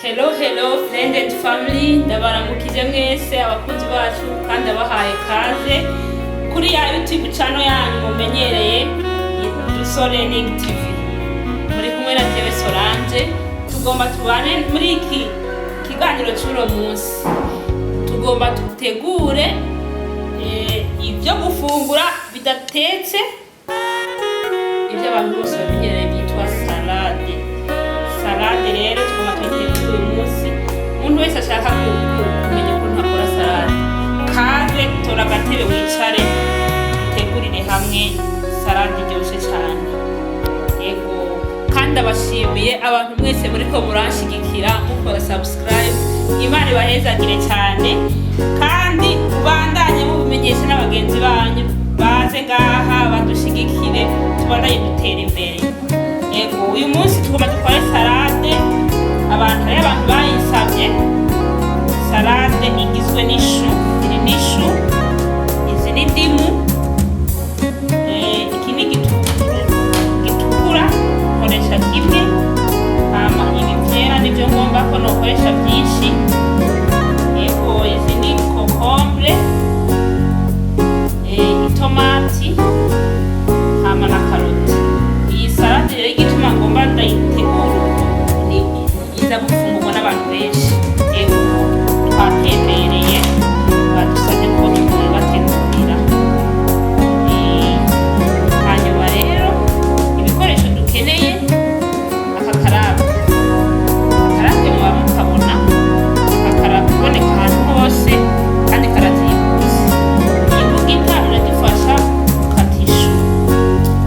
Hello friend and family, ndabaramukije mwese abakunzi bacu kandi abahaye kaze kuri ya YouTube channel yanyu mumenyereye Solange TV. Muri kumwe na jewe Solange, tugomba tubane muri iki kiganiro cy'uno munsi. Tugomba dutegure ibyo gufungura bidatetse, ibyo abantu bose bamenyereye byitwa salade. Salade rero tugomba tuyitegura uyu munsi. Umuntu wese ashaka kumenya ukuntu akora salade, kaze tora agatebe wicare dutegurire hamwe salade iryoshe cyane. Yego, kandi abashimiye abantu mwese muriko muranshigikira mukora subscribe. Imana ibahezagire cyane, kandi ubandanye mubimenyesha n'abagenzi banyu baze ngaha badushigikire tubandanye dutera imbere. Yego, uyu munsi tugomba dukora salade. Abantu bayisabye salade igizwe n'ishu, iri n'ishu, izi ni indimu, iki ni gitukura koresha kimwe, ibi vyera nivyo ngomba ko nokoresha byinshi. Yego, izi ni cocombre, itomati hama na karoti. Iyi salade rero igituma ngomba ndayitegura iza gufungurwa n'abantu benshi. Yego, twatembereye badusabye ko tubategurira. Hanyuma rero ibikoresho dukeneye, aka karabe muba mukabona, aka karabe kuboneka ahantu hose kandi karazibutse. Iyi mbugita iradufasha gukata ishu,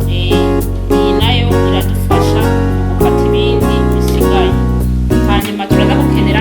iyi nayo iradufasha gukata ibindi bisigaye. Hanyuma turaza gukenera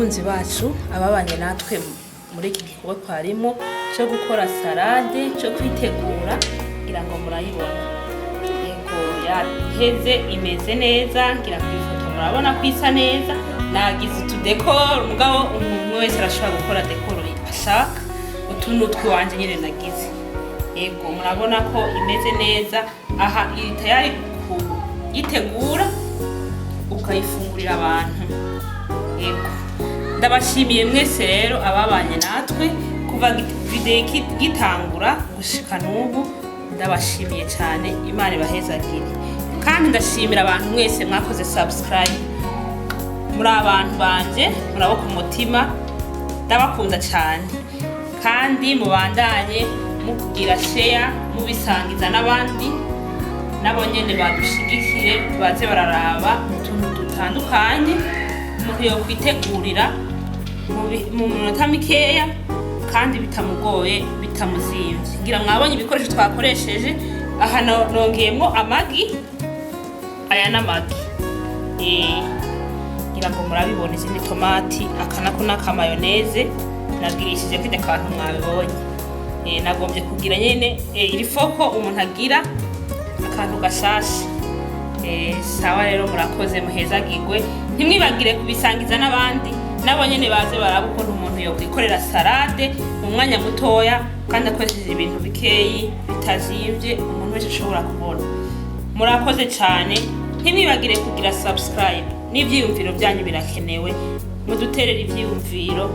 bakunzi bacu ababanye natwe muri iki gikorwa twarimo cyo gukora salade, cyo kwitegura kugira ngo murayibona. Yego yaheze imeze neza, ngira ku ifoto murabona ko isa neza. Nagize utudekoro, mugabo umuntu wese arashobora gukora dekoro ashaka. Utu n'utwiwanje nyine nagize. Yego murabona ko imeze neza. Aha iri tayari kuyitegura ukayifungurira abantu. Yego ndabashimiye mwese rero ababanye natwe kuva video gitangura gushika n'ubu. Ndabashimiye cyane, Imana ibahezagire. Kandi ndashimira abantu mwese mwakoze subscribe. Muri abantu banje murabo ku mutima, ndabakunda cyane. Kandi mubandanye mukugira share, mubisangiza n'abandi nabo nyene badushigikire, baze bararaba utuntu dutandukanye umuntu yo kwitegurira mu minota mikeya kandi bitamugoye bitamuzimvye. Ngira mwabonye ibikoresho twakoresheje. Aha nongeyemo amagi, aya n'amagi. Ngira ngo murabibona, izi ni tomati, akanako n'aka mayonnaise nabwirishije kide kantu mwabibonye. Nagombye kugira nyene iri foko umuntu agira akantu gashashe. Sawa rero murakoze, muhezagirwe. Ntimwibagire kubisangiza n'abandi nabo nyene baze baraba ukuntu umuntu yo kwikorera salade mu mwanya mutoya kandi akoresheje ibintu bikeyi bitazimvye umuntu wese ashobora kubona. Murakoze cyane, ntimwibagire kugira subscribe. N'ivyiyumviro byanyu birakenewe, muduterera ivyiyumviro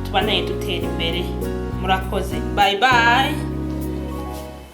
tubanaye dutera imbere. Murakoze, bye bye.